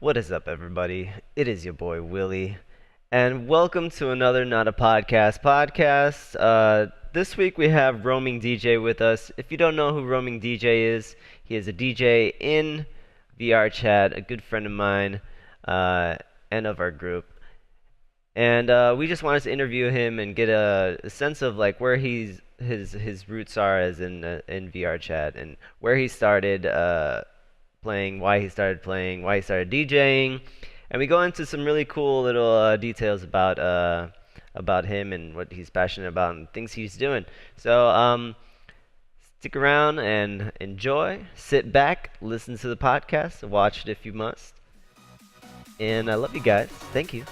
What is up, everybody? It is your boy Willie, and welcome to another Not a Podcast. This week we have Roaming DJ with us. If you don't know who Roaming DJ is, he is a DJ in VR Chat, a good friend of mine, uh, and of our group. And we just wanted to interview him and get a sense of like where his roots are as in VR Chat and where he started playing, why he started DJing, and we go into some really cool little details about him and what he's passionate about and things he's doing. So stick around and enjoy. Sit back, listen to the podcast, watch it if you must. And I love you guys. Thank you.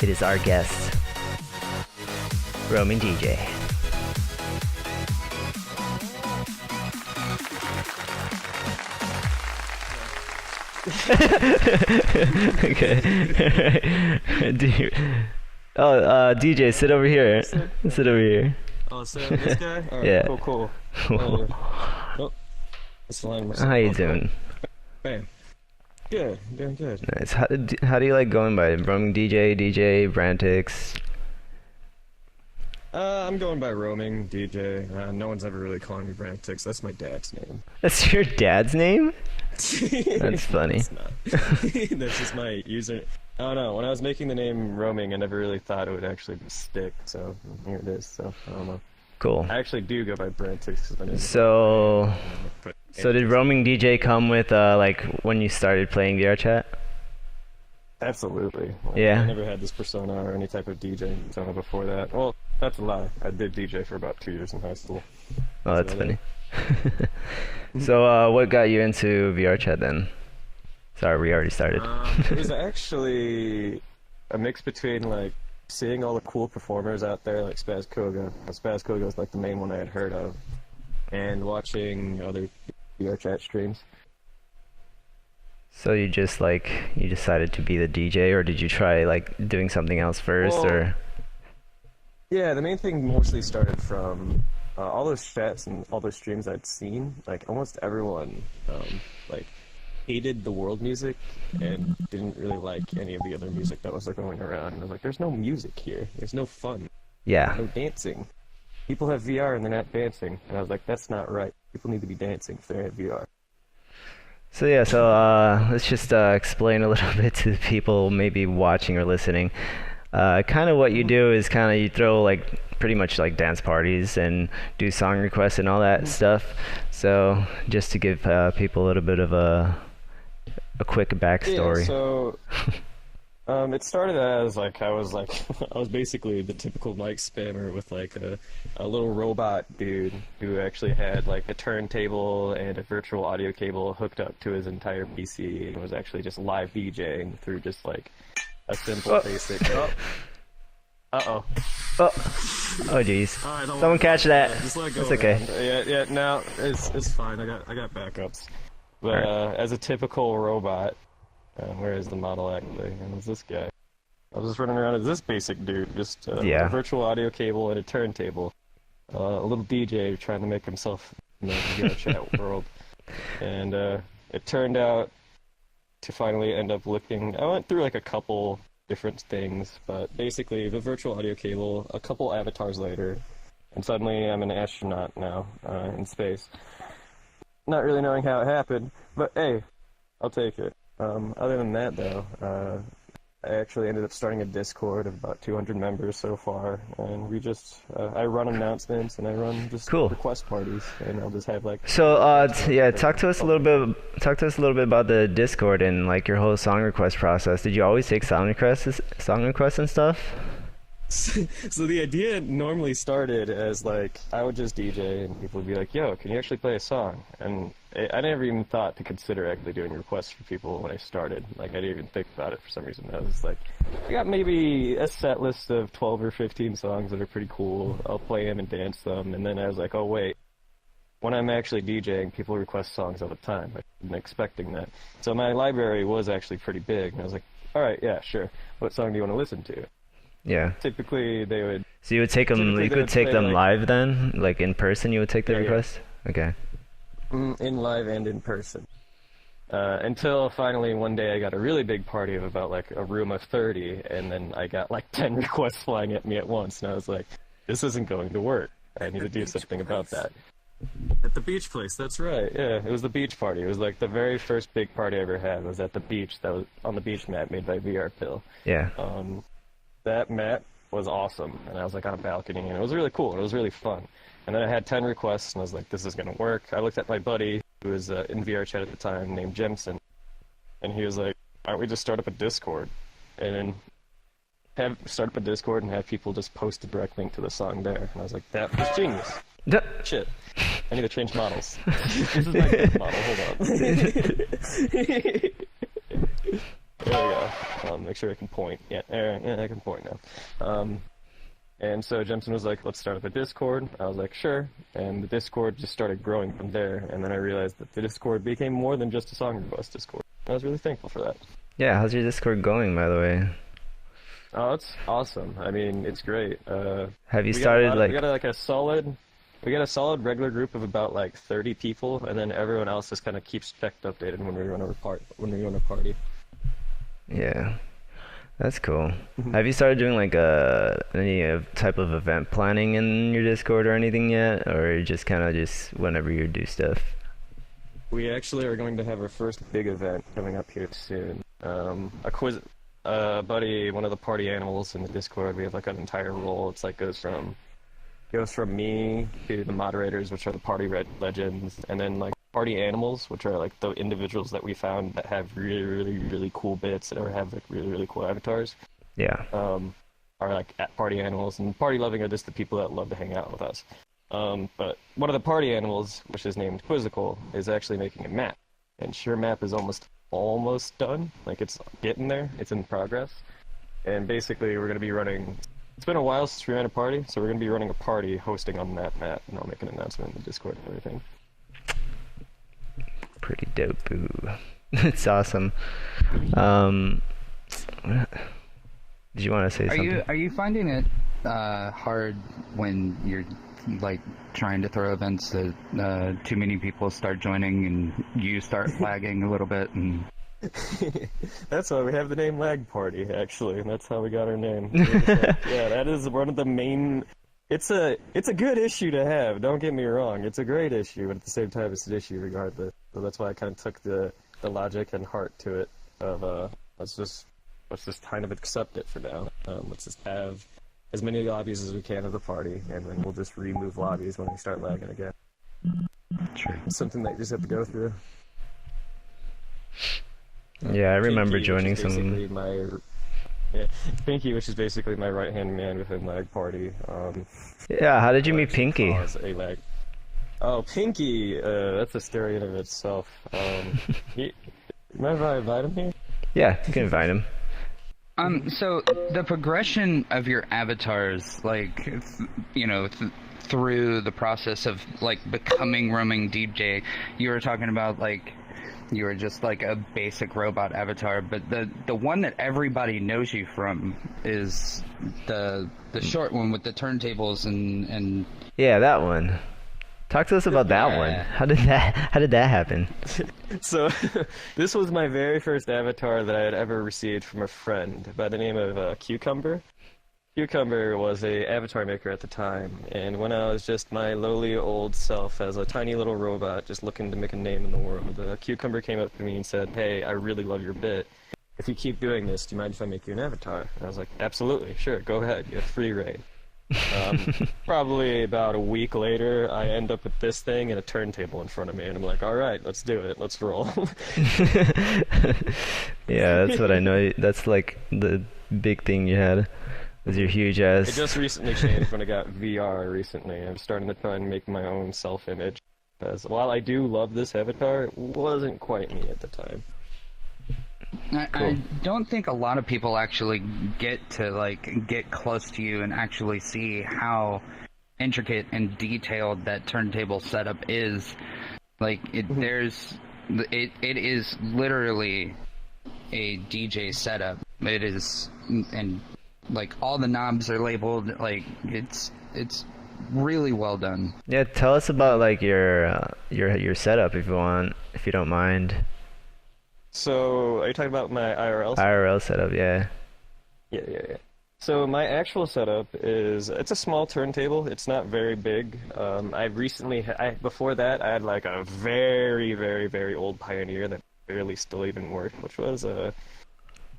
It is our guest, Roaming DJ. Okay. DJ, sit over here. Sit over here. Oh, so this guy? Alright, Yeah. cool. Oh, let's line myself How you up. doing? Bam. Good, doing good. Nice. How do you like going by? Roaming DJ, DJ, Brantix? I'm going by Roaming DJ. No one's ever really calling me Brantix. That's my dad's name. That's your dad's name? That's funny. It's not. That's just my user. I don't know. When I was making the name Roaming, I never really thought it would actually stick. So here it is. So I don't know. Cool. I actually do go by Brantix. So did Roaming DJ come with like when you started playing VR Chat? Absolutely. Yeah. I never had this persona or any type of DJ persona before that. Well, that's a lie. I did DJ for about 2 years in high school. Oh, that's So, funny. So what got you into VR Chat then? Sorry, we already started. It was actually a mix between like seeing all the cool performers out there, like Spaz Koga. Spaz Koga was like the main one I had heard of, and watching other VR Chat streams. So you decided to be the DJ, or did you try like doing something else first, Well, or? Yeah, the main thing mostly started from all those chats and all those streams I'd seen. Like almost everyone, like hated the world music and didn't really like any of the other music that was like, going around. And I was like, "There's no music here. There's no fun. Yeah. No dancing. People have VR and they're not dancing." And I was like, "That's not right. People need to be dancing if they're at VR." So yeah, let's just explain a little bit to the people maybe watching or listening. Kind of what you do is kind of you throw like pretty much like dance parties and do song requests and all that stuff. So just to give people a little bit of a quick Yeah, backstory. so it started as like I was like I was basically the typical mic spammer with like a little robot dude who actually had like a turntable and a virtual audio cable hooked up to his entire PC and was actually just live DJing through just like a simple basic. Oh, uh-oh. Oh, oh, geez. All right, don't Someone worry. catch that. Just let it go. It's okay. Man. Yeah, no, it's fine. I got backups. But Alright. as a typical robot, where is the model actually? And it's this guy. I was just running around as this basic dude, just Yeah. a virtual audio cable and a turntable. A little DJ trying to make himself in the VR chat world. And it turned out to finally end up looking. I went through like a couple different things, but basically the virtual audio cable, a couple avatars later, and suddenly I'm an astronaut now in space. Not really knowing how it happened, but hey, I'll take it. Other than that, though, I actually ended up starting a Discord of about 200 members so far, and we just I run announcements and I run just Cool. request parties, and I'll just have like. So yeah, talk to us a little bit about the Discord and like your whole song request process. Did you always take song requests and stuff? So the idea normally started as like I would just DJ and people would be like, "Yo, can you actually play a song?" And I never even thought to consider actually doing requests for people when I started. Like I didn't even think about it for some reason. I was like, I got maybe a set list of 12 or 15 songs that are pretty cool. I'll play them and dance them. And then I was like, oh wait, when I'm actually DJing, people request songs all the time. I wasn't expecting that. So my library was actually pretty big, and I was like, all right, yeah, sure. What song do you want to listen to? Yeah. Typically, they would. So you would take them. Typically, You they could would take play them like live then, like in person. You would take the yeah, yeah, request. Okay. in live and in person. Until finally one day I got a really big party of about like a room of 30, and then I got like 10 requests flying at me at once, and I was like, this isn't going to work. I need to do something about that. At the beach place, that's right. Yeah, it was the beach party. It was like the very first big party I ever had was at the beach. That was on the beach mat made by VR Pill. Yeah. That mat was awesome, and I was like on a balcony, and it was really cool. It was really fun. And then I had 10 requests, and I was like, this is gonna work. I looked at my buddy who was in VR chat at the time, named Jemson, and he was like, why don't we just start up a Discord, and then start up a Discord and have people just post a direct link to the song there. And I was like, that was genius. Shit. I need to change models. This is my good model. Hold on. There we go. Make sure I can point. Yeah, I can point now. And so Jemson was like, let's start up a Discord. I was like, sure. And the Discord just started growing from there. And then I realized that the Discord became more than just a song request Discord. I was really thankful for that. Yeah. How's your Discord going, by the way? Oh, it's awesome. I mean, it's great. Have you started like? We got a solid regular group of about like 30 people, and then everyone else just kind of keeps checked updated when we run a party. Yeah. That's cool. Have you started doing like any type of event planning in your Discord or anything yet, or just kind of just whenever you do stuff? We actually are going to have our first big event coming up here soon. A quiz, buddy, one of the party animals in the Discord. We have like an entire role. It's like goes from me to the moderators, which are the party legends, and then like party animals, which are like the individuals that we found that have really, really, really cool bits or have like really, really cool avatars. Yeah. Are like at party animals, and party loving are just the people that love to hang out with us. But one of the party animals, which is named Quizzical, is actually making a map, and Sure Map is almost done. Like it's getting there. It's in progress, and basically we're going to be running. It's been a while since we ran a party, so we're going to be running a party hosting on that map, and I'll make an announcement in the Discord and everything. Pretty dope. Ooh. It's awesome. Did you want to say something? Are you finding it hard when you're like trying to throw events that too many people start joining and you start lagging a little bit? And that's why we have the name Lag Party, actually, and that's how we got our name. Yeah, that is one of the main. It's a good issue to have. Don't get me wrong. It's a great issue, but at the same time, it's an issue regardless. So that's why I kind of took the logic and heart to it. Of let's just kind of accept it for now. Let's just have as many lobbies as we can of the party, and then we'll just remove lobbies when we start lagging again. True. It's something that you just have to go through. Yeah, I remember Pinky, joining which is some. basically Pinky, which is basically my right-hand man within Lag Party. Yeah, how did you meet Pinky? A lag. Oh, Pinky, that's a story in of itself. Remember I invited him here? Yeah, you can invite him. So the progression of your avatars, like, through the process of like becoming roaming DJ, you were talking about like you were just like a basic robot avatar, but the one that everybody knows you from is the short one with the turntables and Yeah, that one. Talk to us about that one. How did that happen? So, this was my very first avatar that I had ever received from a friend by the name of Cucumber. Cucumber was a avatar maker at the time, and when I was just my lowly old self as a tiny little robot just looking to make a name in the world, Cucumber came up to me and said, "Hey, I really love your bit. If you keep doing this, do you mind if I make you an avatar?" And I was like, "Absolutely, sure, go ahead, you have free reign." Probably about a week later, I end up with this thing and a turntable in front of me, and I'm like, all right, let's do it, let's roll. Yeah, that's what I know. That's like the big thing you had, was your huge ass. It just recently changed when I got VR recently. I'm starting to try and make my own self-image. Because while I do love this avatar, it wasn't quite me at the time. I don't think a lot of people actually get close to you and actually see how intricate and detailed that turntable setup is. Like it is literally a DJ setup. It is, and like all the knobs are labeled. Like it's really well done. Yeah, tell us about like your setup if you want, if you don't mind. So, are you talking about my IRL? IRL setup, yeah. Yeah. So my actual setup it's a small turntable. It's not very big. Before that, I had like a very, very, very old Pioneer that barely still even worked, which was it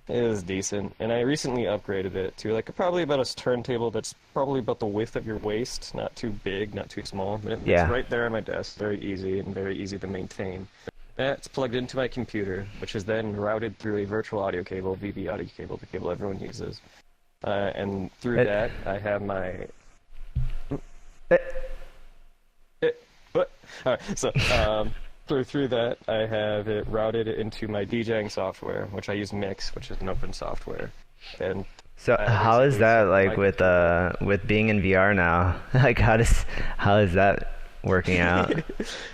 was decent. And I recently upgraded it to like probably about a turntable that's probably about the width of your waist, not too big, not too small. But Yeah. it's right there on my desk, very easy and very easy to maintain. That's plugged into my computer, which is then routed through a virtual audio cable, VV audio cable, the cable everyone uses. And through that, I have my. What? All right. So through that, I have it routed into my DJing software, which I use Mix, which is an open software. And So how is that like with being in VR now? Like how is that working out?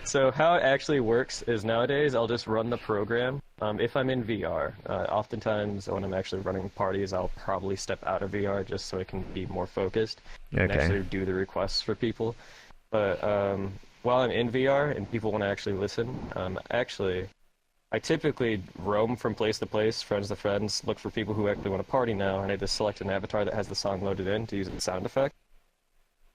So how it actually works is nowadays I'll just run the program. If I'm in VR, oftentimes when I'm actually running parties, I'll probably step out of VR just so I can be more focused and Okay. actually do the requests for people. But while I'm in VR and people want to actually listen, I typically roam from place to place, friends to friends, look for people who actually want to party now, and I just select an avatar that has the song loaded in to use the sound effect.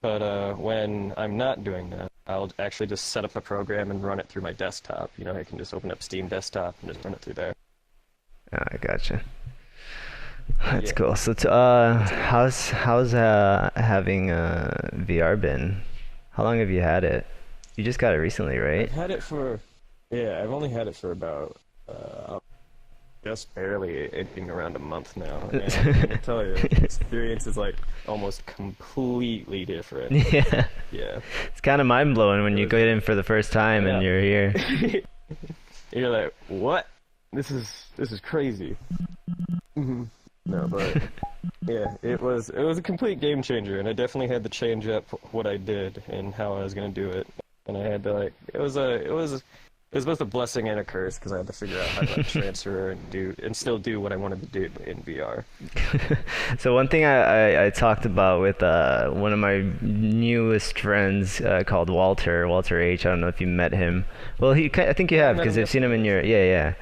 But when I'm not doing that, I'll actually just set up a program and run it through my desktop. You know, I can just open up Steam Desktop and just run it through there. Oh, I gotcha. That's Yeah. cool. So how's having VR been? How long have you had it? You just got it recently, right? I've only had it for about, just barely anything around a month now. And I can tell you, the experience is like almost completely different. Yeah. Yeah. It's kind of mind blowing when you go in for the first time and Yeah. you're here. You're like, what? This is crazy. No, but yeah, it was a complete game changer, and I definitely had to change up what I did and how I was gonna do it. And I had to it was both a blessing and a curse because I had to figure out how to transfer and still do what I wanted to do in VR. So one thing I talked about with one of my newest friends called Walter H. I don't know if you met him. Well, I think you have met because him I've seen him in your yeah.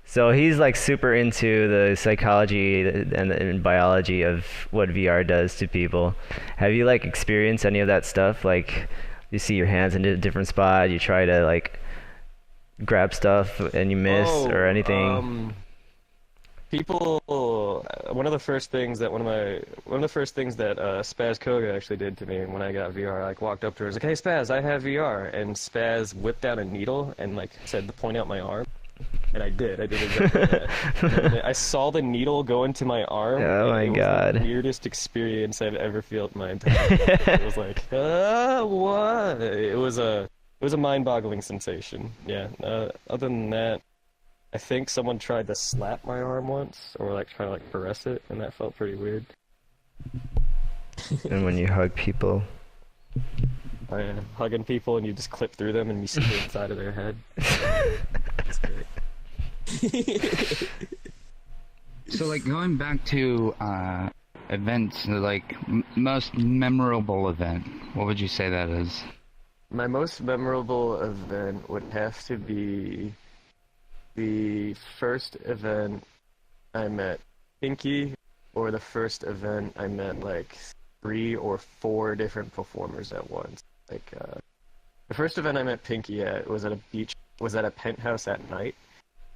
So he's like super into the psychology and biology of what VR does to people. Have you like experienced any of that stuff? Like you see your hands in a different spot, you try to like grab stuff and you miss or anything? People. One of the first things that Spaz Koga actually did to me when I got VR, I like walked up to her, and was like, "Hey Spaz, I have VR," and Spaz whipped out a needle and like said to point out my arm. And I did exactly that. And I saw the needle go into my arm. Oh and my it was God. the weirdest experience I've ever felt in my entire life. It was like, what? It was a mind-boggling sensation. Yeah. Other than that, I think someone tried to slap my arm once, or like try to like caress it, and that felt pretty weird. And when you hug people. Hugging people and you just clip through them and you see the inside of their head. That's great. So, like, going back to events, like, most memorable event, what would you say that is? My most memorable event would have to be the first event I met Pinky, or the first event I met, like, 3 or 4 different performers at once. Like, the first event I met Pinky at was at a penthouse at night.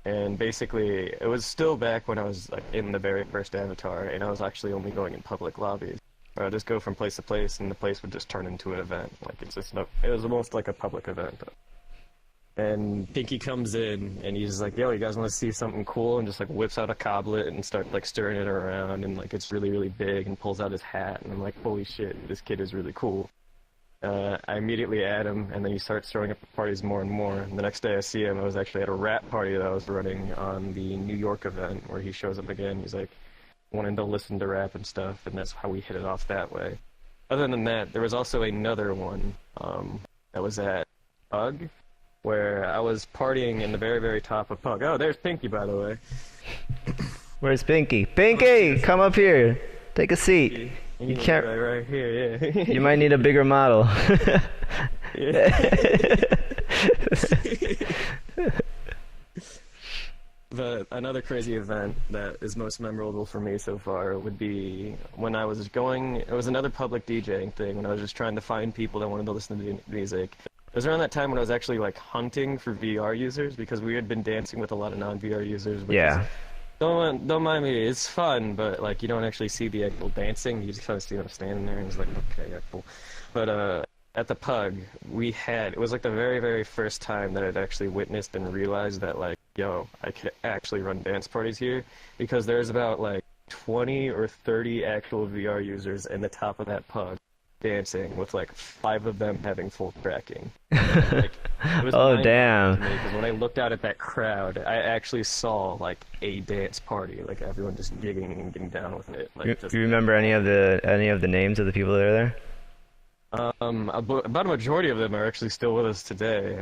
And basically, it was still back when I was like in the very first Avatar, and I was actually only going in public lobbies. Where I'd just go from place to place, and the place would just turn into an event. Like it was almost like a public event. And Pinky comes in, and he's like, "Yo, you guys want to see something cool?" And just like whips out a coblet and starts like stirring it around, and like it's really, really big, and pulls out his hat, and I'm like, "Holy shit, this kid is really cool." I immediately add him, and then he starts throwing up at parties more and more. And the next day I see him, I was actually at a rap party that I was running on the New York event, where he shows up again. He's like wanting to listen to rap and stuff, and that's how we hit it off that way. Other than that, there was also another one that was at Pug, where I was partying in the very, very top of Pug. Oh, there's Pinky, by the way. Where's Pinky? Pinky, come up here. Take a seat. You can't. right here, yeah. You might need a bigger model. But another crazy event that is most memorable for me so far would be when I was going. It was another public DJing thing when I was just trying to find people that wanted to listen to music. It was around that time when I was actually like hunting for VR users because we had been dancing with a lot of non-VR users. Yeah. Don't mind me. It's fun, but like you don't actually see the actual dancing. You just kind of see them standing there, and it's like, okay, yeah, cool. But at the Pug, it was like the very, very first time that I'd actually witnessed and realized that like, yo, I could actually run dance parties here because there's about like 20 or 30 actual VR users in the top of that Pug dancing with like 5 of them having full tracking. Like, it was Oh, damn. because when I looked out at that crowd, I actually saw like a dance party, like everyone just gigging and getting down with it. Like, You remember any of the names of the people that are there? About a majority of them are actually still with us today.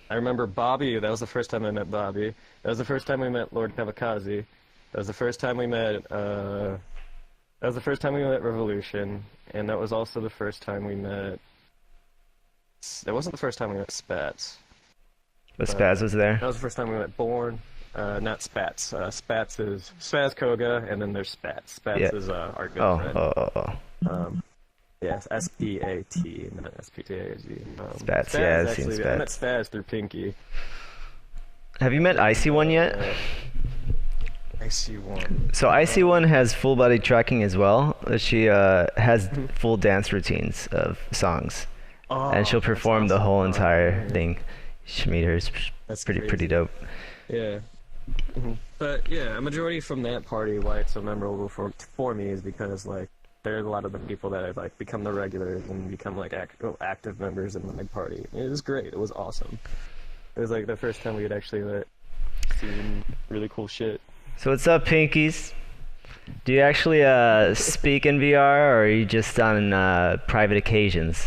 I remember Bobby. That was the first time I met Bobby. That was the first time we met Lord Kavikaze. That was the first time we met. That was the first time we met Revolution, and that was also the first time we met. That wasn't the first time we met Spats. But Spaz was there. That was the first time we met Born. Not Spats. Spats is Spaz Koga, and then there's Spats. Spats Yeah. is our good Oh, friend. oh. Yes, S-P-A-T, not S-P-T-A-Z. Spats, yeah, I've seen actually, I met Spats. Spaz through Pinky. Have you met Icy One yet? I see one. So Icy One has full body tracking as well. She has full dance routines of songs, Oh, and she'll that's perform the awesome. whole Oh, entire yeah. thing. You should meet her. It's That's pretty crazy. dope. Yeah. But yeah, a majority from that party, why it's so memorable for me is because like there's a lot of the people that have like become the regulars and become like active members in my party. It was great. It was awesome. It was like the first time we had actually like seen really cool shit. So what's up, Pinkies? Do you actually speak in VR, or are you just on private occasions?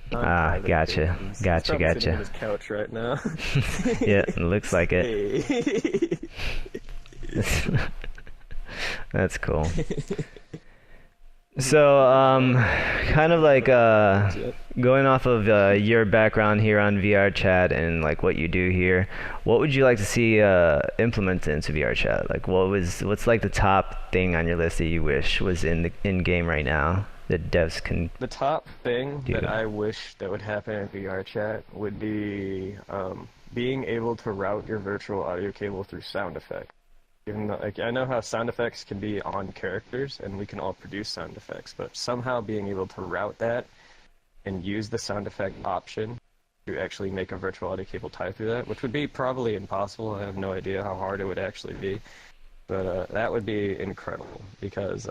Private Gotcha. occasions. Gotcha, He's probably sitting gotcha. on his couch right now. Yeah, it looks like it. Hey. That's cool. So, kind of like going off of your background here on VR chat and like what you do here, what would you like to see implemented into VR chat? Like, what's like the top thing on your list that you wish was in game right now that devs can? The top thing Yeah. that I wish that would happen in VR chat would be being able to route your virtual audio cable through sound effects. Even though, like, I know how sound effects can be on characters, and we can all produce sound effects, but somehow being able to route that and use the sound effect option to actually make a virtual audio cable tie through that, which would be probably impossible. I have no idea how hard it would actually be, but that would be incredible because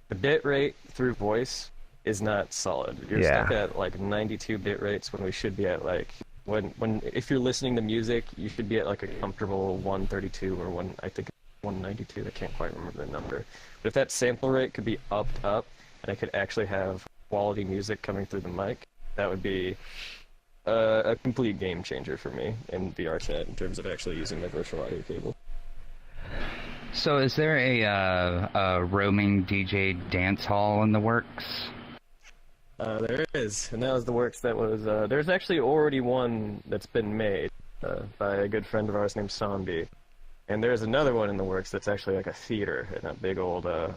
the bit rate through voice is not solid. You're Yeah. stuck at like 92 bit rates when we should be at like if you're listening to music, you should be at like a comfortable 132 or I think 192. I can't quite remember the number. But if that sample rate could be upped up, and I could actually have quality music coming through the mic, that would be a complete game changer for me in VR chat in terms of actually using my virtual audio cable. So is there a roaming DJ dance hall in the works? There is, and that was the works that was. There's actually already one that's been made by a good friend of ours named Zombie, and there's another one in the works that's actually like a theater in a big old A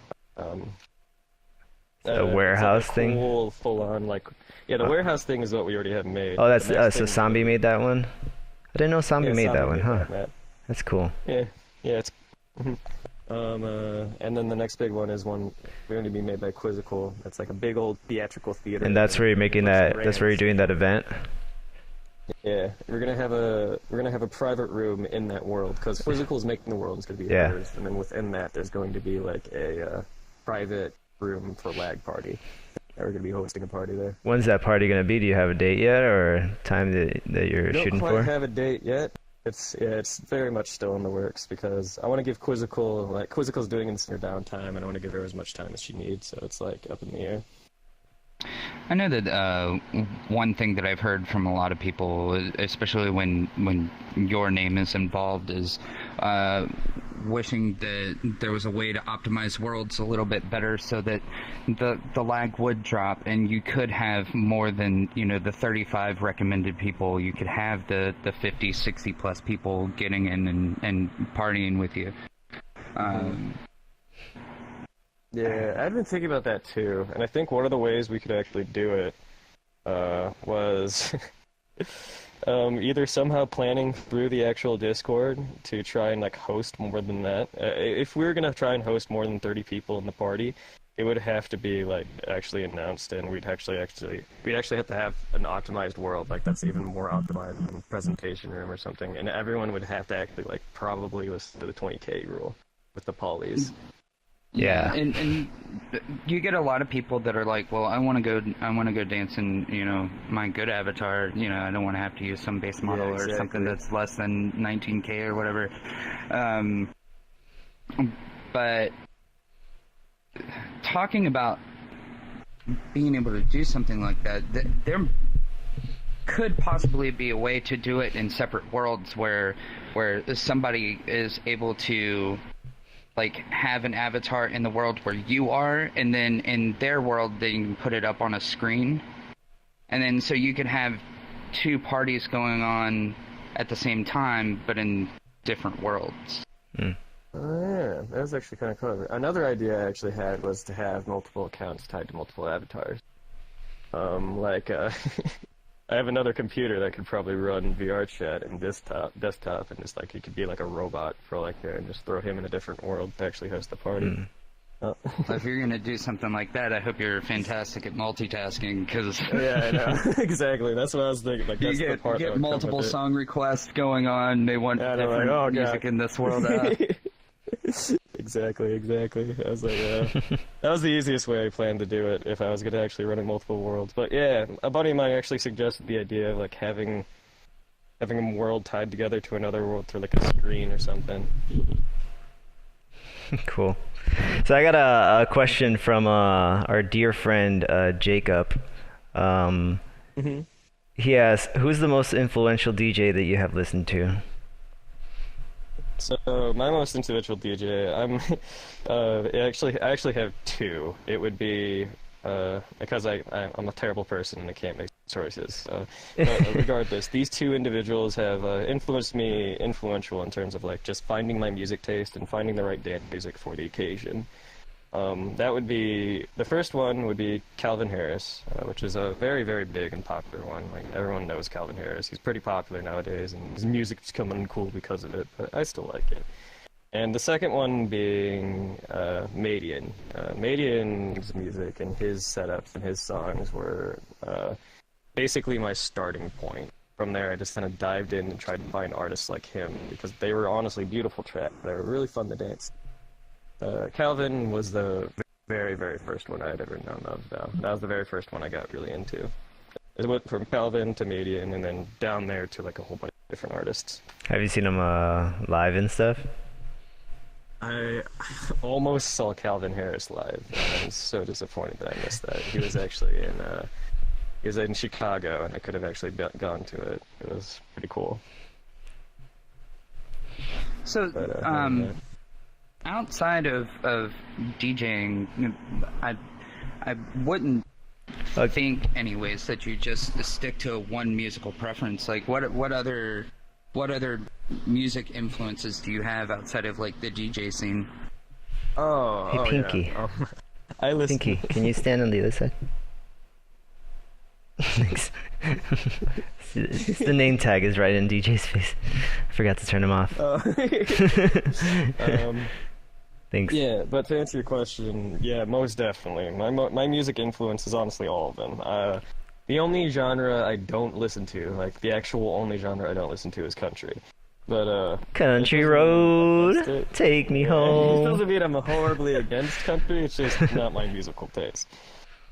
it's warehouse like a thing? cool, full-on like the warehouse thing is what we already have made. Oh, that's The next so thing- Zombie made that one. I didn't know Zombie yeah, made that Zombie one, made huh? that, Matt. That's cool. Yeah, it's. And then the next big one is one going to be made by Quizzical. It's like a big old theatrical theater. And that's where you're making that. That's where you're doing that event. Yeah, we're gonna have a private room in that world because Quizzical is making the world. It's gonna be Yeah. ours, and then within that, there's going to be like a private room for Lag Party. And we're gonna be hosting a party there. When's that party gonna be? Do you have a date yet, or time that you're Don't shooting quite for? have a date yet. It's very much still in the works because I want to give Quizzical Quizzical's doing it in her downtime, and I want to give her as much time as she needs. So it's like up in the air. I know that one thing that I've heard from a lot of people, especially when your name is involved, is wishing that there was a way to optimize worlds a little bit better so that the lag would drop and you could have more than, the 35 recommended people. You could have the 50, 60 plus people getting in and partying with you. Yeah, I've been thinking about that too, and I think one of the ways we could actually do it was either somehow planning through the actual Discord to try and like host more than that. If we were gonna try and host more than 30 people in the party, it would have to be like actually announced, and we'd actually have to have an optimized world, like that's even more optimized than presentation room or something, and everyone would have to actually like probably listen to the 20k rule with the polys. Yeah, and you get a lot of people that are like, well, I want to go dance in, my good avatar. I don't want to have to use some base model or something that's less than 19k or whatever. But talking about being able to do something like that, there could possibly be a way to do it in separate worlds where somebody is able to like have an avatar in the world where you are, and then in their world they can put it up on a screen, and then so you could have two parties going on at the same time but in different worlds. Oh yeah, that was actually kind of clever. Another idea I actually had was to have multiple accounts tied to multiple avatars. I have another computer that could probably run VR chat and desktop, and just like it could be like a robot for like and just throw him in a different world to actually host the party. If you're gonna do something like that, I hope you're fantastic at multitasking, because yeah, I know. Exactly. That's what I was thinking. Like that's the part you get multiple song requests going on. They want different music in this world. Exactly. I was like, that was the easiest way I planned to do it if I was going to actually run in multiple worlds. But yeah, a buddy of mine actually suggested the idea of like having a world tied together to another world through like a screen or something. Cool. So I got a question from our dear friend Jacob. He asks, who's the most influential DJ that you have listened to? So my most influential DJ, I actually have two. It would be because I'm a terrible person and I can't make choices. But regardless, these two individuals have influential in terms of like just finding my music taste and finding the right dance music for the occasion. That would be, the first one would be Calvin Harris, which is a very, very big and popular one. Like everyone knows Calvin Harris. He's pretty popular nowadays, and his music's coming cool because of it, but I still like it. And the second one being Madian. Madian's music and his setups and his songs were basically my starting point. From there, I just kind of dived in and tried to find artists like him, because they were honestly beautiful tracks. They were really fun to dance. Calvin was the very, very first one I had ever known of, though. That was the very first one I got really into. It went from Calvin to Madian, and then down there to like a whole bunch of different artists. Have you seen him live and stuff? I almost saw Calvin Harris live, and I'm so disappointed that I missed that. He was actually in Chicago, and I could have actually gone to it. It was pretty cool. So, but, outside of DJing, I wouldn't think, anyways, that you just stick to one musical preference. Like, what other music influences do you have outside of like the DJ scene? Hey, Pinky. Yeah. I listen. Pinky, can you stand on the other side? Thanks. The name tag is right in DJ's face. I forgot to turn him off. Thanks. Yeah, but to answer your question, yeah, most definitely. My music influence is honestly all of them. The only genre I don't listen to, like the actual only genre I don't listen to, is country. But country road, take me home. It doesn't mean I'm horribly against country. It's just not my musical taste.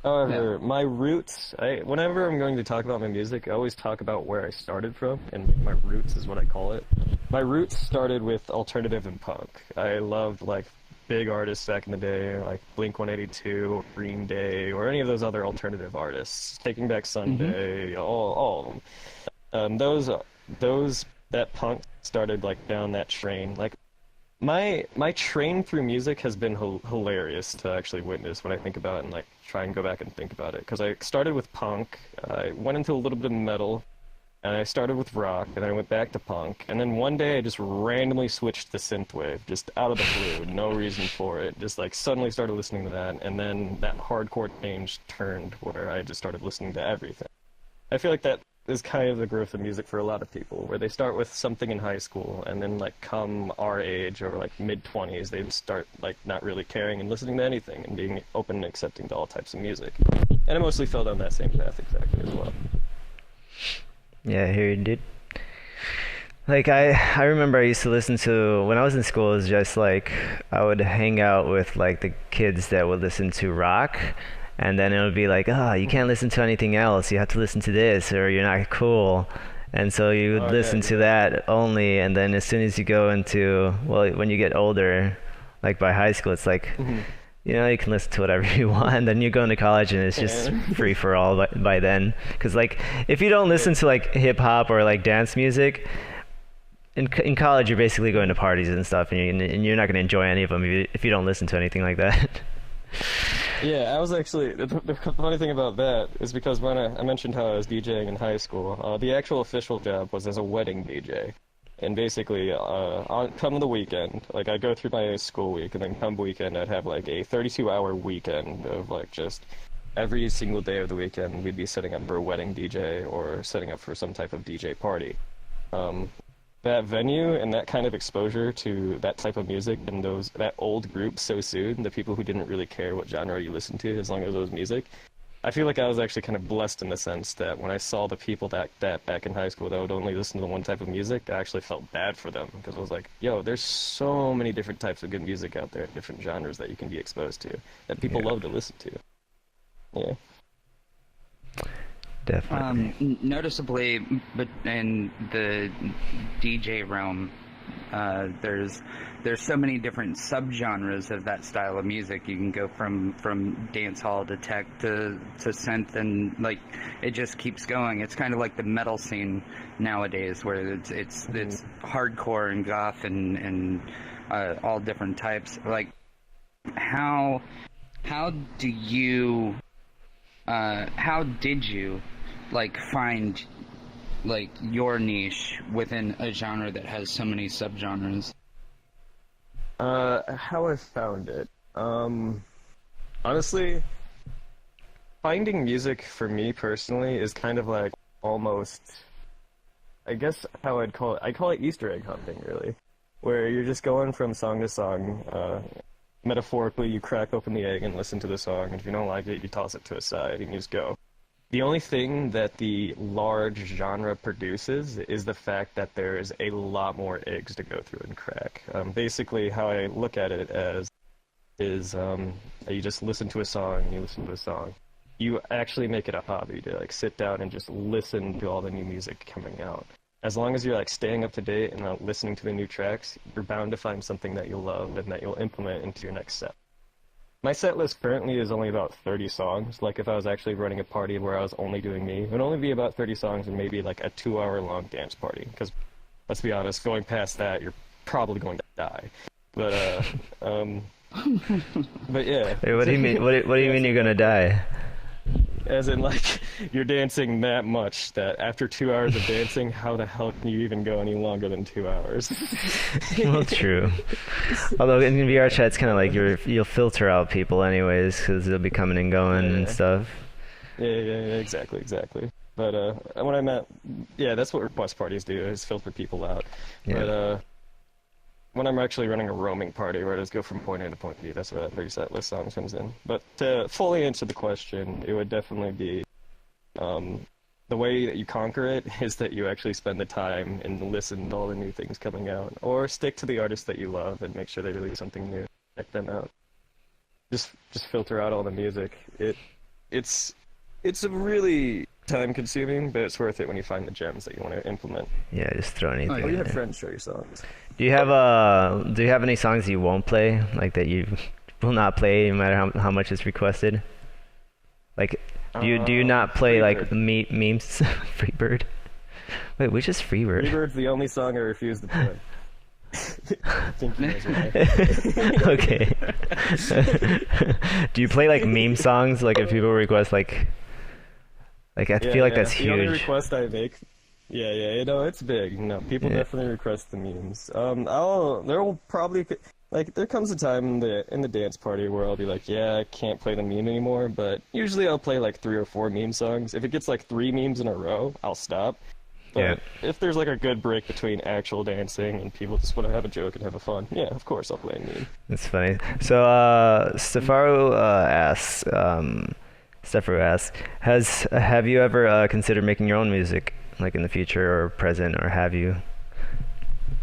However, my roots, whenever I'm going to talk about my music, I always talk about where I started from, and my roots is what I call it. My roots started with alternative and punk. I loved, like, big artists back in the day, like Blink-182, or Green Day, or any of those other alternative artists. Taking Back Sunday, all of them. That punk started, like, down that train. Like, My train through music has been hilarious to actually witness when I think about it and like try and go back and think about it. Because I started with punk, I went into a little bit of metal, and I started with rock, and then I went back to punk, and then one day I just randomly switched to synthwave, just out of the blue, no reason for it. Just like suddenly started listening to that, and then that hardcore change turned where I just started listening to everything. I feel like that is kind of the growth of music for a lot of people, where they start with something in high school, and then like come our age or like mid-20s, they start like not really caring and listening to anything and being open and accepting to all types of music. And I mostly fell down that same path exactly as well. Yeah, I hear you, dude. Like I remember I used to listen to when I was in school. It was just like I would hang out with like the kids that would listen to rock, and then it would be like, oh, you can't listen to anything else. You have to listen to this, or you're not cool. And so you would Oh yeah, listen to that only, and then as soon as you go into, well, when you get older, like by high school, it's like, yeah. you can listen to whatever you want. And then you go into college, and it's just free for all by then. Because like, if you don't listen to like hip hop or like dance music, in college you're basically going to parties and stuff, and you're not going to enjoy any of them if you don't listen to anything like that. Yeah, I was actually, the funny thing about that is because when I mentioned how I was DJing in high school, the actual official job was as a wedding DJ. And basically, come the weekend, like I'd go through my school week, and then come weekend, I'd have like a 32-hour weekend of like just every single day of the weekend, we'd be setting up for a wedding DJ or setting up for some type of DJ party. That venue and that kind of exposure to that type of music and that old group so soon, the people who didn't really care what genre you listened to as long as it was music, I feel like I was actually kind of blessed in the sense that when I saw the people that back in high school that would only listen to the one type of music, I actually felt bad for them because I was like, yo, there's so many different types of good music out there, different genres that you can be exposed to, that people love to listen to. Yeah. Definitely. Noticeably, but in the DJ realm, there's so many different subgenres of that style of music. You can go from dance hall to tech to synth, and like it just keeps going. It's kind of like the metal scene nowadays, where it's hardcore and goth and all different types. Like how do you how did you like find like your niche within a genre that has so many subgenres? How I found it. Honestly, finding music for me personally is kind of like almost, I guess how I call it Easter egg hunting, really, where you're just going from song to song. Metaphorically, you crack open the egg and listen to the song, and if you don't like it, you toss it to a side and you just go. The only thing that the large genre produces is the fact that there is a lot more eggs to go through and crack. Basically, how I look at it is you just listen to a song, you listen to a song. You actually make it a hobby to like sit down and just listen to all the new music coming out. As long as you're like staying up to date and listening to the new tracks, you're bound to find something that you'll love and that you'll implement into your next set. My set list currently is only about 30 songs. Like if I was actually running a party where I was only doing me, it would only be about 30 songs and maybe like a 2-hour long dance party. Because let's be honest, going past that, you're probably going to die. But but yeah. Wait, what do you mean? What do you mean you're gonna die? As in, like, you're dancing that much that after 2 hours of dancing, how the hell can you even go any longer than 2 hours? Well, true. Although in VR chat, it's kind of like you'll filter out people anyways, because they'll be coming and going and stuff. Yeah, exactly. But when I meant, yeah, that's what request parties do, is filter people out. Yeah. But when I'm actually running a roaming party where I just go from point A to point B, that's where that 30 set list song comes in. But to fully answer the question, it would definitely be the way that you conquer it is that you actually spend the time and listen to all the new things coming out, or stick to the artists that you love and make sure they release something new. Check them out. Just filter out all the music. It's a really time-consuming, but it's worth it when you find the gems that you want to implement. Yeah, just throw anything. yeah. Or you in have there. friends show you songs. Do you have any songs you won't play, like that you will not play no matter how much it's requested? Like, do you not play like memes? Freebird. Wait, which is Freebird? Freebird's the only song I refuse to play. Pinky knows why. Okay. Do you play like meme songs? Like if people request like I Yeah, feel like yeah. that's The only huge. request I make, yeah, yeah, it's big. No, people Yeah. definitely request the memes. There will probably like there comes a time in the dance party where I'll be like, yeah, I can't play the meme anymore. But usually I'll play like 3 or 4 meme songs. If it gets like 3 memes in a row, I'll stop. Yeah. But if there's like a good break between actual dancing and people just want to have a joke and have a fun, yeah, of course I'll play a meme. That's funny. So, Stefaru asks, have you ever considered making your own music, like in the future or present, or have you?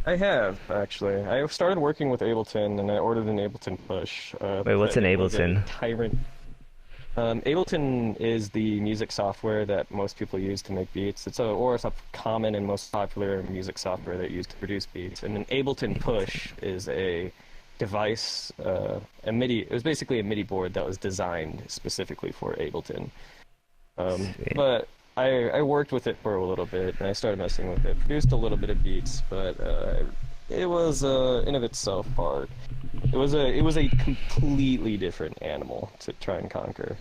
I have, actually. I started working with Ableton, and I ordered an Ableton Push. Wait, what's an it was a Ableton? Tyrant. Ableton is the music software that most people use to make beats. It's a common and most popular music software that used to produce beats. And an Ableton Push is a device, a MIDI. It was basically a MIDI board that was designed specifically for Ableton. Sweet. But I worked with it for a little bit, and I started messing with it. Produced a little bit of beats, but it was in of itself hard. It was a completely different animal to try and conquer.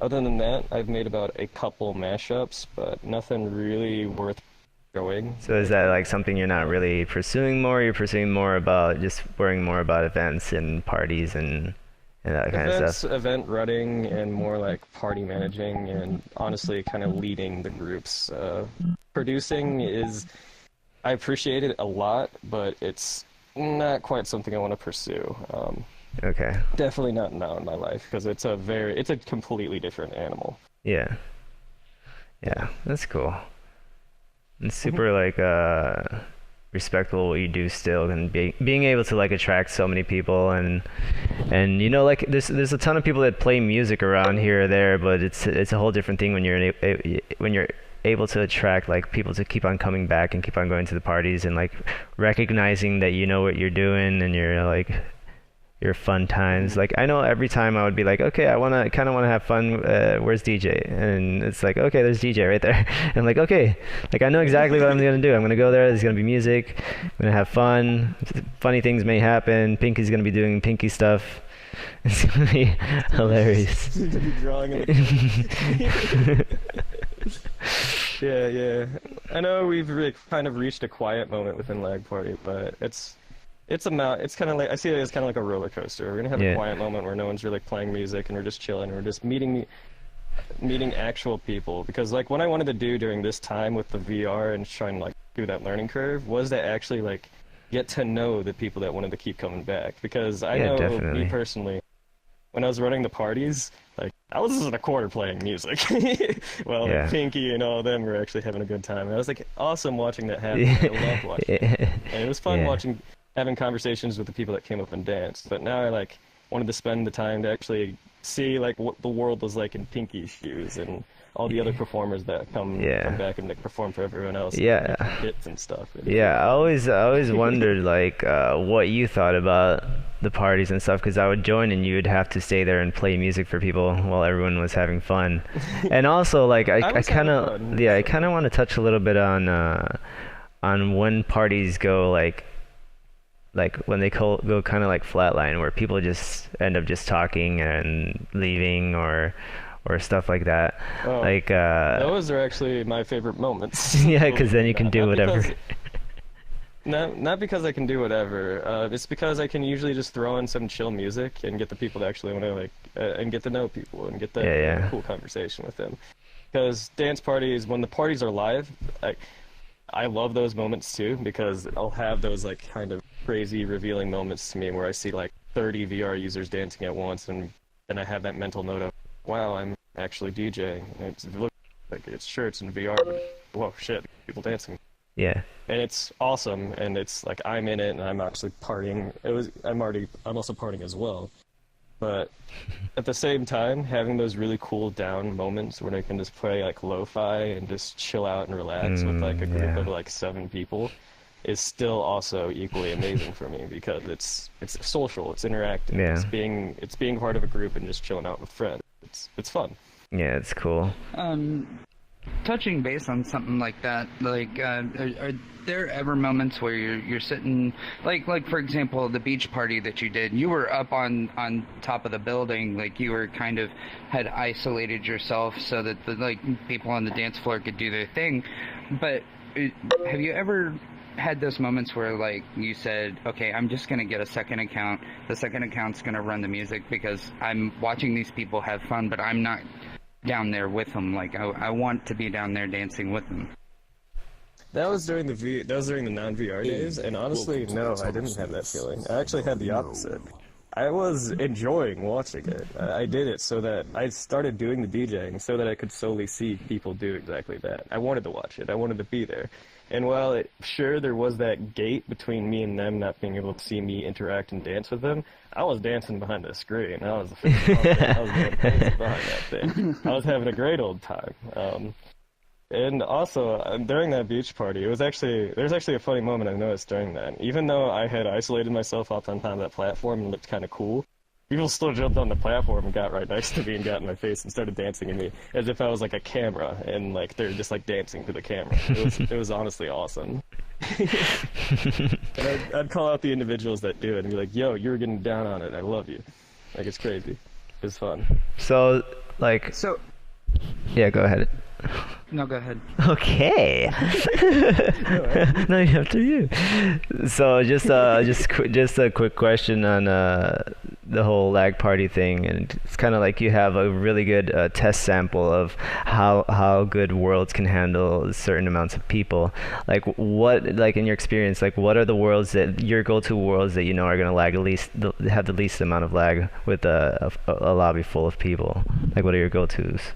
Other than that, I've made about a couple mashups, but nothing really worth going. So is that like something you're not really pursuing more? You're pursuing more about just worrying more about events and parties and that kind of Events, stuff? event running, and more like party managing, and honestly, kind of leading the groups. Producing is, I appreciate it a lot, but it's not quite something I want to pursue. Okay. Definitely not now in my life because it's a completely different animal. Yeah. Yeah, that's cool. It's super like respectable what you do still, and being able to like attract so many people, and you know, like there's a ton of people that play music around here or there, but it's a whole different thing when you're able to attract like people to keep on coming back and keep on going to the parties, and like recognizing that you know what you're doing and you're like your fun times. Like I know every time I would be like, okay, I kind of want to have fun. Where's DJ? And it's like, okay, there's DJ right there. And I'm like, okay, like I know exactly what I'm gonna do. I'm gonna go there. There's gonna be music. I'm gonna have fun. Funny things may happen. Pinky's gonna be doing Pinky stuff. It's gonna be hilarious. To be drawing Yeah, yeah. I know we've kind of reached a quiet moment within Lag Party, but it's kind of like I see it as kind of like a roller coaster. We're gonna have Yeah. a quiet moment where no one's really playing music and we're just chilling. And we're just meeting actual people. Because like what I wanted to do during this time with the VR and trying to like do that learning curve was to actually like get to know the people that wanted to keep coming back. Because I Yeah, know definitely. me personally, when I was running the parties, like I was just in a corner playing music. Well, Yeah. Pinky and all of them were actually having a good time. And I was like awesome watching that happen. I loved watching it. And it was fun Yeah. having conversations with the people that came up and danced. But now I like wanted to spend the time to actually see like what the world was like in Pinky's shoes and all the other performers that come back and like, perform for everyone else. Yeah. Making hits and stuff. Yeah, I always wondered like what you thought about the parties and stuff, because I would join and you would have to stay there and play music for people while everyone was having fun. And also like I was kind having of fun. yeah, I kind of want to touch a little bit on when parties go like when they go kind of like flatline, where people just end up just talking and leaving or stuff like that. Oh, Like those are actually my favorite moments. yeah, because then you can do Not whatever. because- not because I can do whatever. It's because I can usually just throw in some chill music and get the people to actually want to like and get to know people and get that Yeah. cool conversation with them. Because dance parties, when the parties are live, I love those moments too, because I'll have those like kind of crazy revealing moments to me where I see like 30 VR users dancing at once, and then I have that mental note of, wow, I'm actually DJing. And it looks like it's in VR, but whoa, shit, people dancing. Yeah. And it's awesome, and it's like I'm in it, and I'm actually partying. I'm also partying as well. But at the same time, having those really cool down moments when I can just play like lo-fi and just chill out and relax with like a group yeah. of like 7 people is still also equally amazing for me, because it's social, it's interactive, Yeah. it's being part of a group and just chilling out with friends. It's fun. Yeah, it's cool. touching base on something like that, like, are there ever moments where you're sitting, like for example, the beach party that you did, you were up on top of the building, like you were kind of had isolated yourself so that the like people on the dance floor could do their thing, but have you ever had those moments where like you said, okay, I'm just gonna get a second account, the second account's gonna run the music because I'm watching these people have fun, but I'm not down there with them, like I want to be down there dancing with them? That was during the non-VR days, and honestly, no, I didn't have that feeling. I actually had the opposite. I was enjoying watching it. I did it so that I started doing the DJing so that I could solely see people do exactly that. I wanted to watch it. I wanted to be there. And while sure there was that gate between me and them not being able to see me interact and dance with them, I was dancing behind the screen. I was going crazy behind that thing. I was having a great old time. And also, during that beach party, there's actually a funny moment I noticed during that. Even though I had isolated myself up on top of that platform and looked kind of cool, people still jumped on the platform and got right next to me and got in my face and started dancing at me as if I was like a camera, and like they're just like dancing to the camera. It was honestly awesome. And I'd call out the individuals that do it and be like, yo, you're getting down on it. I love you. Like, it's crazy. It's fun. So, yeah, go ahead. No, go ahead. Okay. No, after you. So just a quick question on the whole lag party thing, and it's kind of like you have a really good test sample of how good worlds can handle certain amounts of people. Like in your experience, like what are the worlds that your go-to worlds that you know are gonna lag have the least amount of lag with a lobby full of people? Like what are your go-tos?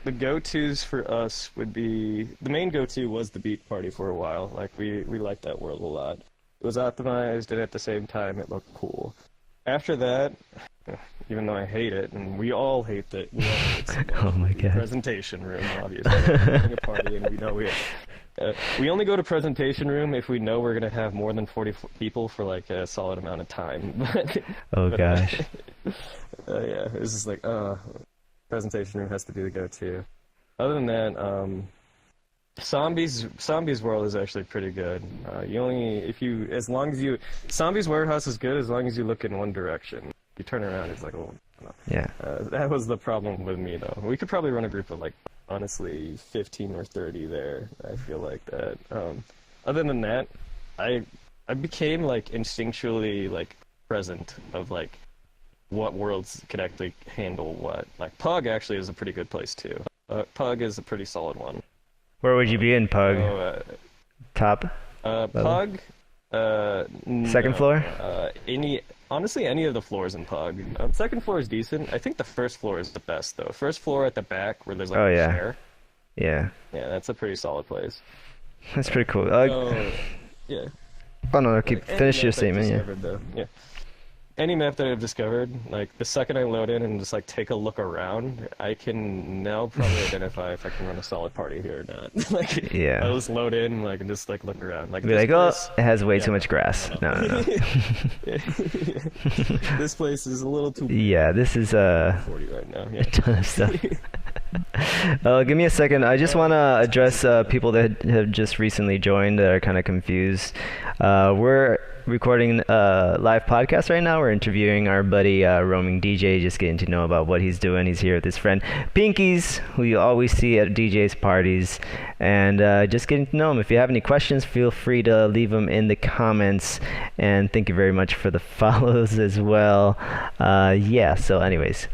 The go-tos for us would be, the main go-to was the beach party for a while. Like, we liked that world a lot. It was optimized, and at the same time, it looked cool. After that, even though I hate it, and we all hate that, oh my god, presentation room, obviously. We're having a party, and we know we only go to presentation room if we know we're going to have more than 40 people for, like, a solid amount of time. Gosh. Yeah, it's just like, presentation room has to be the go-to. Other than that, Zombies World is actually pretty good. Zombies Warehouse is good as long as you look in one direction. You turn around, it's like, oh, no. Yeah. That was the problem with me, though. We could probably run a group of, like, honestly, 15 or 30 there. I feel like that. Other than that, I became, like, instinctually, like, present of, like, what worlds could actually handle what. Like, Pug actually is a pretty good place, too. Pug is a pretty solid one. Where would you be in Pug? Top? Pug, second floor? Honestly, any of the floors in Pug. Second floor is decent. I think the first floor is the best, though. First floor at the back, where there's, like, a chair. Yeah. Yeah, that's a pretty solid place. That's pretty cool. Yeah. Oh, no, finish your statement, yeah. Any map that I've discovered, like, the second I load in and just, like, take a look around, I can now probably identify if I can run a solid party here or not. Like, yeah. I'll just load in, like, and just, like, look around. Like, be like, place, it has way too much grass. No. This place is a little too... Yeah, this is, 40 right now, yeah. A ton of stuff. Give me a second. I just want to address people that have just recently joined that are kind of confused. We're recording a live podcast right now. We're interviewing our buddy Roaming DJ, just getting to know about what he's doing. He's here with his friend Pinkies, who you always see at DJ's parties, and just getting to know him. If you have any questions, feel free to leave them in the comments, and thank you very much for the follows as well. So anyways,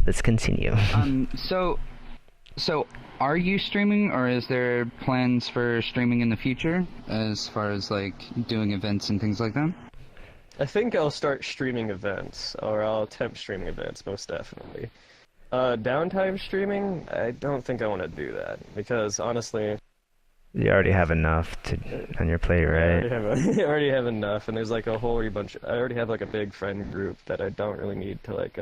let's continue. So are you streaming, or is there plans for streaming in the future, as far as, like, doing events and things like that? I think I'll start streaming events, or I'll attempt streaming events, most definitely. Downtime streaming, I don't think I want to do that, because, honestly... You already have enough on your plate, right? I already have enough, and there's, like, a whole bunch... I already have, like, a big friend group that I don't really need to, like,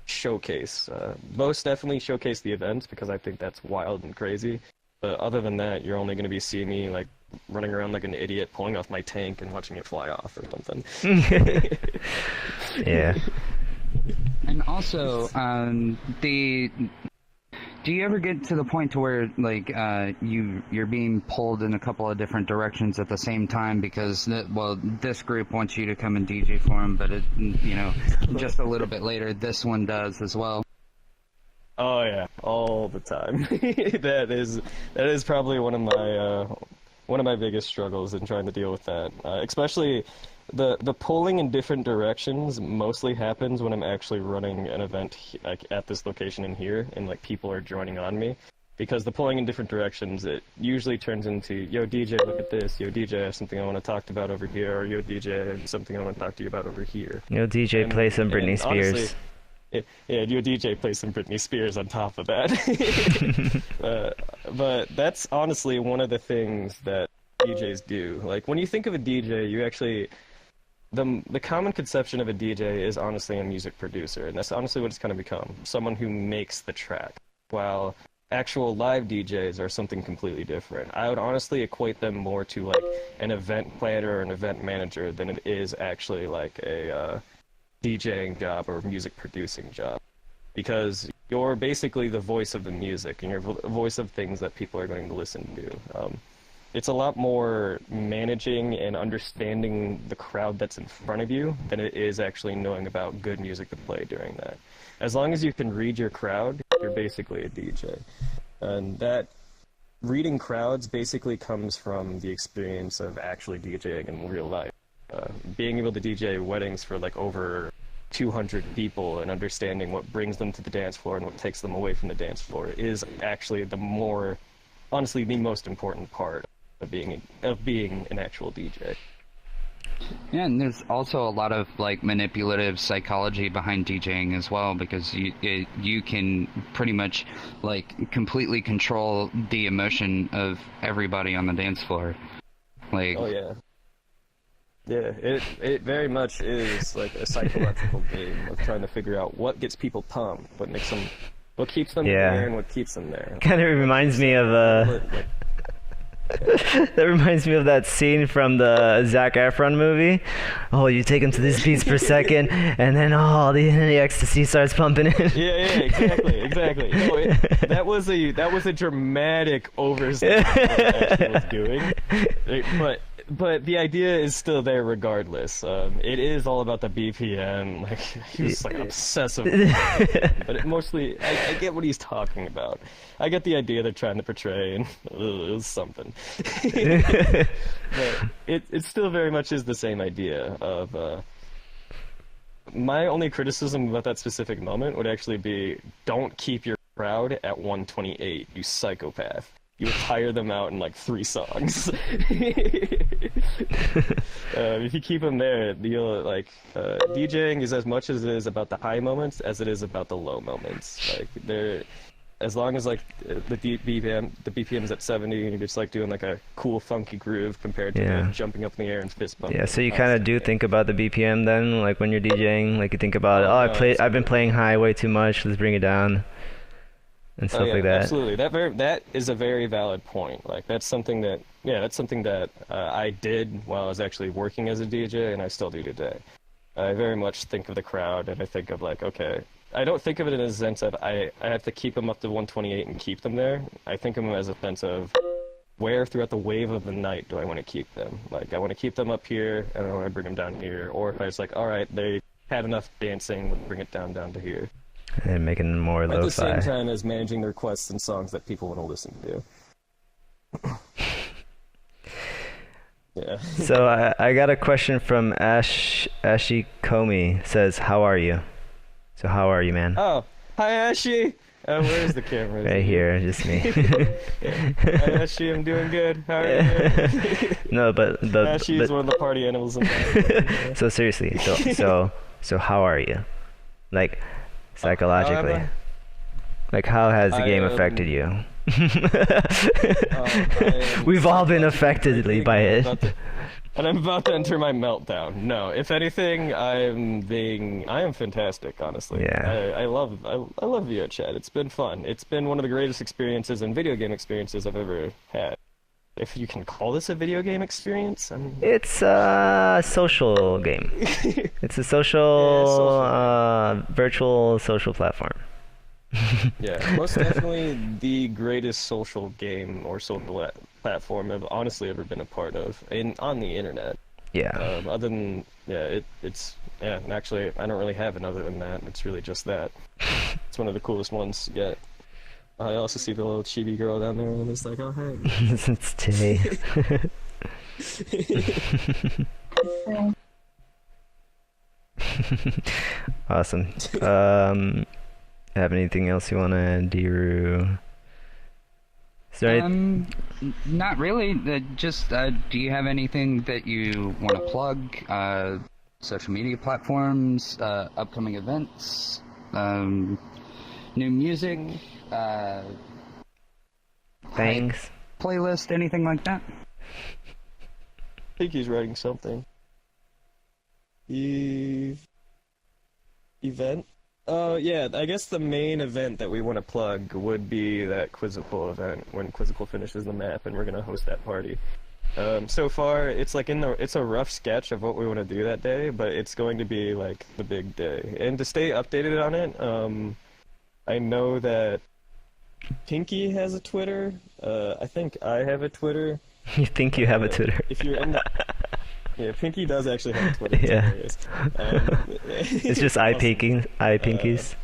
showcase. Most definitely showcase the events, because I think that's wild and crazy. But other than that, you're only going to be seeing me, like, running around like an idiot, pulling off my tank and watching it fly off or something. Yeah. And also, Do you ever get to the point to where like you're being pulled in a couple of different directions at the same time because this group wants you to come and DJ for them, but just a little bit later this one does as well. Oh yeah, all the time. That is probably one of my biggest struggles in trying to deal with that. Especially the pulling in different directions mostly happens when I'm actually running an event like at this location in here, and like people are joining on me. Because the pulling in different directions, it usually turns into, yo DJ, look at this. Yo DJ, I have something I want to talk about over here. Or yo DJ, I have something I want to talk to you about over here. Yo DJ, play some Britney Spears. Honestly, yeah, your DJ plays some Britney Spears on top of that. But that's honestly one of the things that DJs do. Like, when you think of a DJ, you actually... The common conception of a DJ is honestly a music producer, and that's honestly what it's kind of become. Someone who makes the track. While actual live DJs are something completely different. I would honestly equate them more to like an event planner or an event manager than it is actually like a... DJing job or music producing job, because you're basically the voice of the music and you're the voice of things that people are going to listen to. It's a lot more managing and understanding the crowd that's in front of you than it is actually knowing about good music to play during that. As long as you can read your crowd, you're basically a DJ. And that reading crowds basically comes from the experience of actually DJing in real life. Being able to DJ weddings for like over 200 people and understanding what brings them to the dance floor and what takes them away from the dance floor is actually honestly the most important part of being an actual DJ. Yeah, and there's also a lot of like manipulative psychology behind DJing as well, because you can pretty much like completely control the emotion of everybody on the dance floor. Like, oh yeah. Yeah, it very much is like a psychological game of trying to figure out what gets people pumped, what keeps them there, and what keeps them there. Kind of reminds me of that reminds me of that scene from the Zac Efron movie. Oh, you take him to these beats per second, and then the ecstasy starts pumping in. Yeah, exactly. No, that was a dramatic oversight of what it actually was doing. But the idea is still there regardless. It is all about the BPM. Like, he was like obsessive. But it mostly, I get what he's talking about. I get the idea they're trying to portray, and it was something. But it still very much is the same idea of... my only criticism about that specific moment would actually be, don't keep your crowd at 128, you psychopath. You would tire them out in like 3 songs. If you keep them there, you'll like DJing is as much as it is about the high moments as it is about the low moments. Like as long as like the BPM is at 70 and you're just like doing like a cool funky groove compared to the jumping up in the air and fist bumping. Yeah, so you kind of do think about the BPM then, like when you're DJing, like you think about I've been playing high way too much. Let's bring it down. And stuff like that. Absolutely. That is a very valid point. Like that's something that I did while I was actually working as a DJ, and I still do today. I very much think of the crowd, and I think of like, okay, I don't think of it in a sense of I have to keep them up to 128 and keep them there. I think of them as a sense of where throughout the wave of the night do I want to keep them? Like I want to keep them up here, and I want to bring them down here. Or if I was like, all right, they had enough dancing, we'll bring it down to here. And making them more lo-fi. At the same time as managing the requests and songs that people want to listen to. Yeah. So I got a question from Ashi Komi. Says, how are you? So how are you, man? Oh, hi Ashi. Where's the camera? Right here, just me. Hi Ashi, I'm doing good. How are you? No, but Ashi is one of the party animals. So seriously, so how are you? Like psychologically, like how has the game affected you? We've all been affected by it. And I'm about to enter my meltdown. No, if anything, I am fantastic, honestly. Yeah. I love VO Chat. It's been fun. It's been one of the greatest experiences and video game experiences I've ever had. If you can call this a video game experience, I mean... It's a social game. It's a social, virtual social platform. Yeah, most definitely the greatest social game or social platform I've honestly ever been a part of on the internet. Yeah. Other than yeah, it's yeah. And actually, I don't really have an other than that. It's really just that. It's one of the coolest ones to get. I also see the little chibi girl down there, and it's like, oh hey. It's Tay. Awesome. Have anything else you want to add, Diru? Is there Not really. Just do you have anything that you want to plug? Social media platforms, upcoming events, new music, Thanks. playlist, anything like that? I think he's writing something. Event? Oh, yeah, I guess the main event that we want to plug would be that Quizzical event when Quizzical finishes the map, and we're gonna host that party. So far, it's like it's a rough sketch of what we want to do that day, but it's going to be like the big day. And to stay updated on it, I know that Pinky has a Twitter. I think I have a Twitter. You think you have a Twitter? If you're in the... Yeah, Pinky does actually have a Twitter. Yeah. It's It's just eye peeking, eye pinkies.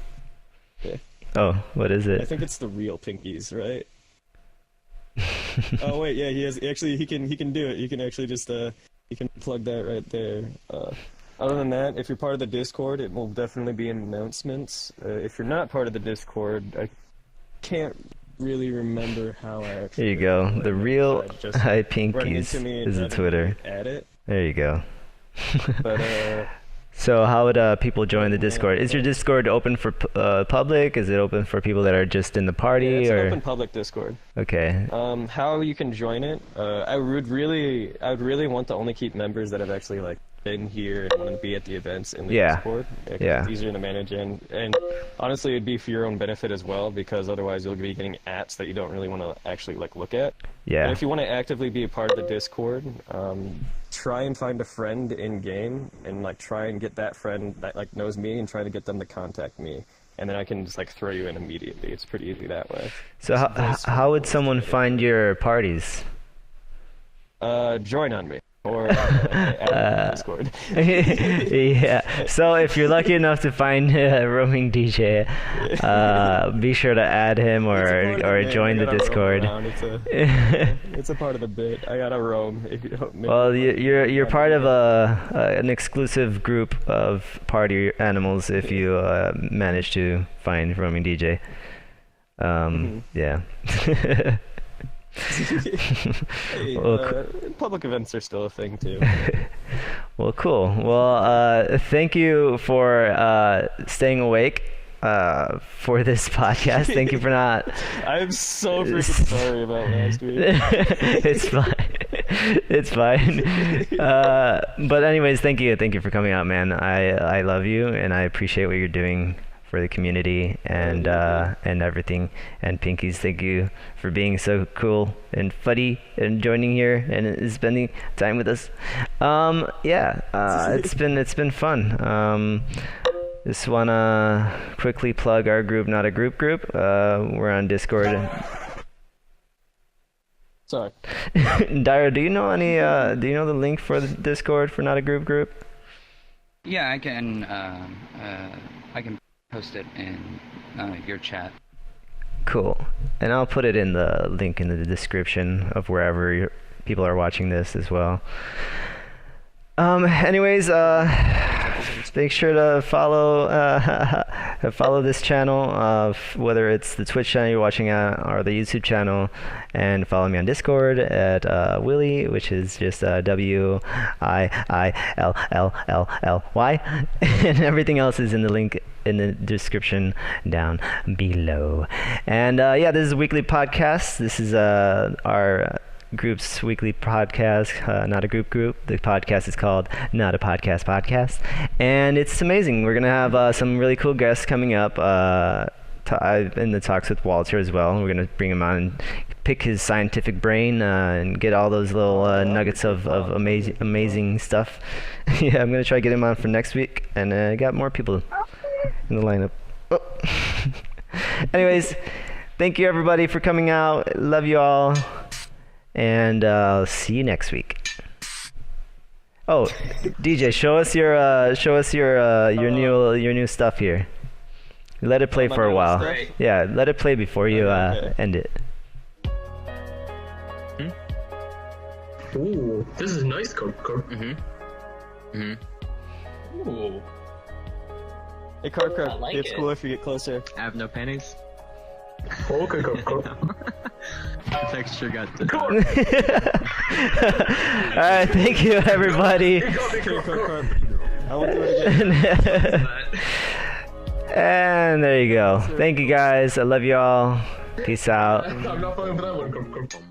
yeah. Oh, what is I it? think it's the real Pinkies, right? Oh wait, yeah, he can do it. You can actually just you can plug that right there. Other than that, if you're part of the Discord, it will definitely be in announcements. If you're not part of the Discord, I can't really remember how I actually... There you go. The real just eye running pinkies into me and is a having to Twitter. add it. There you go. But So how would people join the Discord? Is your Discord open for public? Is it open for people that are just in the party? yeah, it's or an open public Discord. Okay. How you can join it? I would really want to only keep members that have actually like been here and want to be at the events in the Yeah. Discord. 'Cause Yeah. It's easier to manage and honestly, it'd be for your own benefit as well because otherwise you'll be getting ads that you don't really want to actually like look at. Yeah. And if you want to actively be a part of the Discord, try and find a friend in game and like try and get that friend that like knows me and try to get them to contact me. And then I can just like throw you in immediately. It's pretty easy that way. So how would someone find your parties? Join on me or add Discord. Yeah. So if you're lucky enough to find Roaming DJ, be sure to add him or join the Discord. It's a part of the bit. I gotta roam. Well, you're part of an exclusive group of party animals if you manage to find Roaming DJ. Yeah. Hey, Well, public events are still a thing too. Well, cool. Well, thank you for staying awake for this podcast. Thank you for not. I'm so freaking sorry about last week. It's fine. It's fine. But anyways, thank you. Thank you for coming out, man. I love you and I appreciate what you're doing for the community and everything. And Pinkies, thank you for being so cool and funny and joining here and spending time with us. It's been fun. Just wanna quickly plug our group, Not a Group group. We're on Discord. Sorry. Dyro, do you know the link for the Discord for Not a Group? Yeah, I can post it in your chat. Cool. And I'll put it in the link in the description of wherever people are watching this as well. Anyways, make sure to follow this channel, whether it's the Twitch channel you're watching at or the YouTube channel, and follow me on Discord at Willy, which is just WIILLLLY, and everything else is in the link in the description down below. And this is a weekly podcast. This is our group's weekly podcast, Not a Group. The podcast is called Not a Podcast, and it's amazing. We're gonna have some really cool guests coming up. I'm in the talks with Walter as well. We're gonna bring him on and pick his scientific brain and get all those little nuggets of amazing stuff. Yeah, I'm gonna try to get him on for next week, and I got more people in the lineup. Oh. Anyways, thank you everybody for coming out. Love you all, and see you next week. Oh, DJ, show us your new stuff here. Let it play My for a new while. stuff? Yeah, let it play before you Okay. end it. Ooh, this is nice, Coke. Ooh, Hey, Carp, I like it's it. cool if you get closer. I have no pennies. Okay, Coke. The texture got to. Alright, thank you everybody. Okay, Carp. I won't do it again. And there you go. Thank you guys. I love you all. Peace out. I'm not falling for that one, Coke.